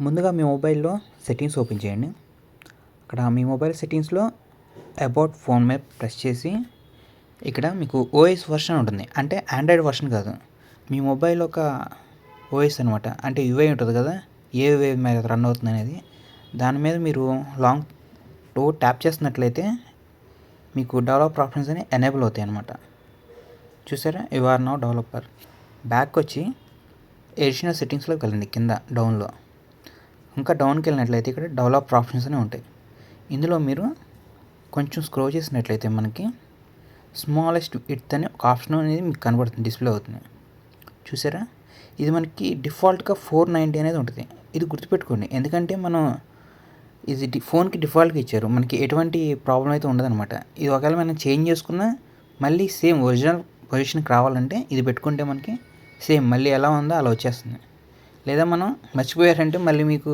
ముందుగా మీ మొబైల్లో settings open చేయండి. అక్కడ మీ మొబైల్ సెట్టింగ్స్లో అబౌట్ ఫోన్ మీద ప్రెస్ చేసి ఇక్కడ మీకు ఓఎస్ వర్షన్ ఉంటుంది. అంటే ఆండ్రాయిడ్ వర్షన్ కాదు, మీ మొబైల్ ఒక ఓఎస్ అనమాట. అంటే యూఐ ఉంటుంది కదా, ఏ యూఐ మీద రన్ అవుతుంది అనేది, దాని మీద మీరు లాంగ్ ట్యాప్ చేస్తున్నట్లయితే మీకు డెవలపర్ ఆప్షన్స్ అని ఎనేబుల్ అవుతాయి అనమాట. చూసారా, you are now developer. Back వచ్చి ఎడిషనల్ సెట్టింగ్స్లోకి వెళ్ళండి. కింద డౌన్లో ఇంకా డౌన్కి వెళ్ళినట్లయితే ఇక్కడ డెవలపర్ ఆప్షన్స్ అని ఉంటాయి. ఇందులో మీరు కొంచెం స్క్రోల్ చేసినట్లయితే మనకి స్మాలెస్ట్ విడ్త్ అనే ఒక ఆప్షన్ అనేది మీకు కనబడుతుంది, డిస్ప్లే అవుతుంది. చూసారా, ఇది మనకి డిఫాల్ట్గా 490 అనేది ఉంటుంది. ఇది గుర్తుపెట్టుకోండి, ఎందుకంటే మనం ఇది ఫోన్కి డిఫాల్ట్గా ఇచ్చారు, మనకి ఎటువంటి ప్రాబ్లం అయితే ఉండదన్నమాట. ఇది ఒకవేళ మనం చేంజ్ చేసుకున్నా మళ్ళీ సేమ్ ఒరిజినల్ పొజిషన్కి రావాలంటే ఇది పెట్టుకుంటే మనకి సేమ్ మళ్ళీ ఎలా ఉందో అలా వచ్చేస్తుంది. లేదా మనం మర్చిపోయారంటే మళ్ళీ మీకు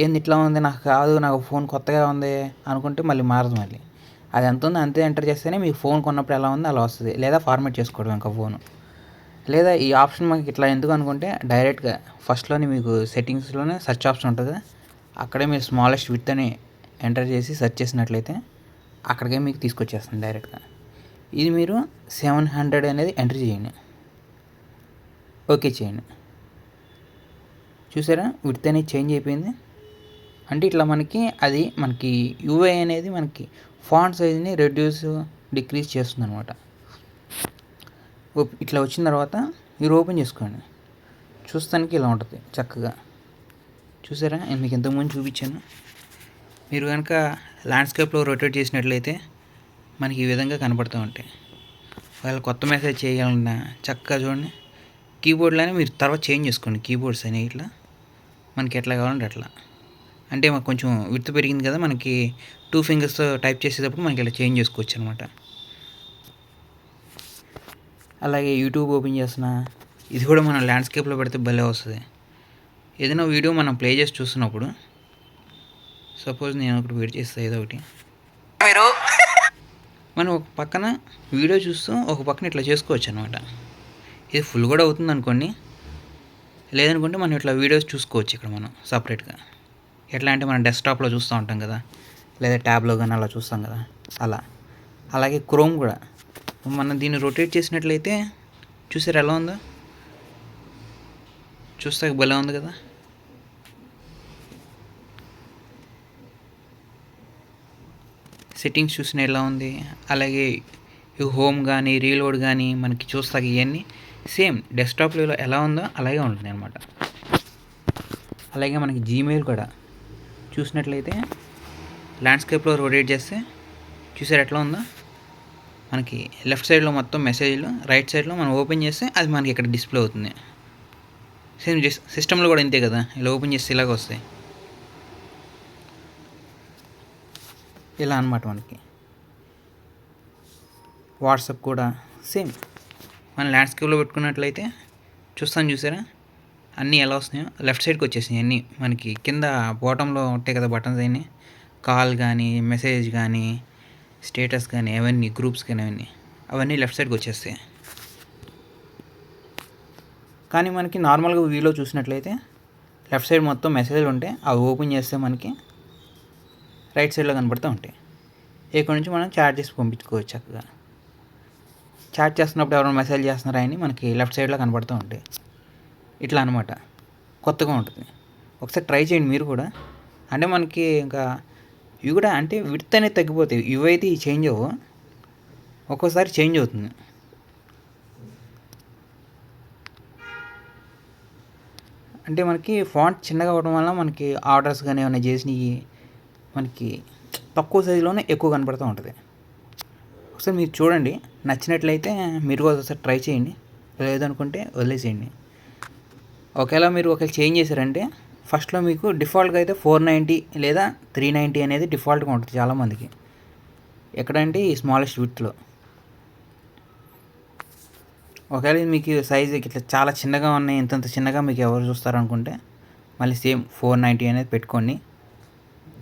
ఏంది ఇట్లా ఉంది, నాకు కాదు, నాకు ఫోన్ కొత్తగా ఉంది అనుకుంటే మళ్ళీ మారదు. మళ్ళీ అది ఎంత ఉందో అంతే ఎంటర్ చేస్తేనే మీకు ఫోన్ కొన్నప్పుడు ఎలా ఉందో అలా వస్తుంది. లేదా ఫార్మేట్ చేసుకోవడం ఇంకా ఫోను. లేదా ఈ ఆప్షన్ మనకి ఇట్లా ఎందుకు అనుకుంటే డైరెక్ట్గా ఫస్ట్లోనే మీకు సెట్టింగ్స్లోనే సెర్చ్ ఆప్షన్ ఉంటుంది, అక్కడే మీరు స్మాలెస్ట్ విడ్త్ అని ఎంటర్ చేసి సెర్చ్ చేసినట్లయితే అక్కడికే మీకు తీసుకొచ్చేస్తుంది డైరెక్ట్గా. ఇది మీరు 700 అనేది ఎంటర్ చేయండి, ఓకే చేయండి. చూసారా, విడ్త్ అనేది చేంజ్ అయిపోయింది. అంటే ఇట్లా మనకి యూఐ అనేది మనకి ఫాంట్ సైజ్ని రెడ్యూస్ డిక్రీజ్ చేస్తుంది అనమాట. ఇట్లా వచ్చిన తర్వాత మీరు ఓపెన్ చేసుకోండి. చూస్తానికి ఇలా ఉంటుంది చక్కగా. చూసారా, నేను మీకు ఇంతకుముందు చూపించాను. మీరు కనుక ల్యాండ్స్కేప్లో రొటేట్ చేసినట్లయితే మనకి ఈ విధంగా కనపడుతూ ఉంటాయి. ఒకవేళ కొత్త మెసేజ్ చేయాలన్నా చక్కగా చూడండి. కీబోర్డ్లోనే మీరు తర్వాత చేంజ్ చేసుకోండి కీబోర్డ్స్ అనేవి ఇట్లా మనకి ఎట్లా కావాలంటే అట్లా. అంటే మాకు కొంచెం విడ్త్ పెరిగింది కదా, మనకి 2 ఫింగర్స్తో టైప్ చేసేటప్పుడు మనకి ఇలా చేంజ్ చేసుకోవచ్చు అనమాట. అలాగే యూట్యూబ్ ఓపెన్ చేస్తున్నా, ఇది కూడా మనం ల్యాండ్స్కేప్లో పెడితే భలే వస్తుంది. ఏదైనా వీడియో మనం ప్లే చేసి చూస్తున్నప్పుడు, సపోజ్ నేను ఒకటి వెయిట్ చేస్తా ఏదో ఒకటి, మనం ఒక పక్కన వీడియో చూస్తూ ఒక పక్కన ఇట్లా చేసుకోవచ్చు అనమాట. ఇది ఫుల్ కూడా అవుతుంది అనుకోండి, లేదనుకుంటే మనం ఇట్లా వీడియోస్ చూసుకోవచ్చు ఇక్కడ మనం సపరేట్గా. ఎట్లా అంటే మనం డెస్క్టాప్లో చూస్తూ ఉంటాం కదా, లేదా ట్యాబ్లో కానీ అలా చూస్తాం కదా అలా. అలాగే క్రోమ్ కూడా మనం దీన్ని రొటేట్ చేసినట్లయితే చూసారు ఎలా ఉందో, చూస్తే భలే ఉంది కదా. సెట్టింగ్స్ చూసిన ఎలా ఉంది. అలాగే హోమ్ కానీ రీలోడ్ కానీ మనకి చూస్తాక ఇవన్నీ సేమ్ డెస్క్టాప్లో ఎలా ఉందో అలాగే ఉంటుంది అనమాట. అలాగే మనకి జీమెయిల్ కూడా చూసినట్లయితే ల్యాండ్స్కేప్లో రొటేట్ చేస్తే చూసారు ఎట్లా ఉందో. మనకి లెఫ్ట్ సైడ్లో మొత్తం మెసేజ్లు, రైట్ సైడ్లో మనం ఓపెన్ చేస్తే అది మనకి ఇక్కడ డిస్ప్లే అవుతుంది. సేమ్ సిస్టంలో కూడా ఇంతే కదా, ఇలా ఓపెన్ చేస్తే ఇలాగ వస్తాయి. ఇలా అనమాట. మనకి వాట్సాప్ కూడా సేమ్ మనం ల్యాండ్స్కేప్లో పెట్టుకున్నట్లయితే చూసారా అన్నీ ఎలా వస్తున్నాయో. లెఫ్ట్ సైడ్కి వచ్చేసినాయి అన్నీ, మనకి కింద బాటంలో ఉంటాయి కదా బటన్స్, అన్నీ కాల్ కానీ మెసేజ్ కానీ స్టేటస్ కానీ అవన్నీ గ్రూప్స్ కానీ అవన్నీ లెఫ్ట్ సైడ్కి వచ్చేస్తాయి. కానీ మనకి నార్మల్గా వీలో చూసినట్లయితే లెఫ్ట్ సైడ్ మొత్తం మెసేజ్లు ఉంటాయి, అవి ఓపెన్ చేస్తే మనకి రైట్ సైడ్లో కనబడుతూ ఉంటాయి. ఇక్కడ నుంచి మనం చాట్ చేసి పంపించుకోవచ్చు చక్కగా. చాట్ చేస్తున్నప్పుడు ఎవరైనా మెసేజ్ చేస్తున్నారా అని మనకి లెఫ్ట్ సైడ్లో కనబడుతూ ఉంటాయి. ఇట్లా అనమాట, కొత్తగా ఉంటుంది. ఒకసారి ట్రై చేయండి మీరు కూడా. అంటే మనకి ఇంకా ఇవి కూడా అంటే విడ్త్ అనేది తగ్గిపోతాయి. ఇవి అయితే చేంజ్ అవ్వవు, ఒక్కోసారి చేంజ్ అవుతుంది. అంటే మనకి ఫాంట్ చిన్నగా అవ్వడం వల్ల మనకి ఆర్డర్స్ కానీ ఏమైనా చేసినవి మనకి తక్కువ సైజులోనే ఎక్కువ కనపడుతూ ఉంటుంది. ఒకసారి మీరు చూడండి, నచ్చినట్లయితే మీరు కూడా ఒకసారి ట్రై చేయండి, లేదనుకుంటే వదిలేసేయండి. ఒకవేళ చేంజ్ చేశారంటే ఫస్ట్లో మీకు డిఫాల్ట్గా అయితే 490 లేదా 390 అనేది డిఫాల్ట్గా ఉంటుంది చాలామందికి. ఎక్కడంటే ఈ స్మాలెస్ట్ విడ్త్లో. ఒకవేళ మీకు సైజు ఇట్లా చాలా చిన్నగా ఉన్నాయి, ఇంతంత చిన్నగా మీకు ఎవరు చూస్తారు అనుకుంటే మళ్ళీ సేమ్ 490 అనేది పెట్టుకోండి,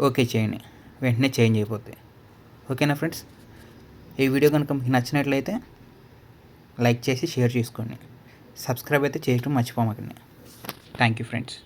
ఓకే చేయండి, వెంటనే చేంజ్ అయిపోతాయి. ఓకేనా ఫ్రెండ్స్, ఈ వీడియో కనుక మీకు నచ్చినట్లయితే లైక్ చేసి షేర్ చేసుకోండి, సబ్స్క్రైబ్ అయితే చేయడం మర్చిపోమాకండి. Thank you friends.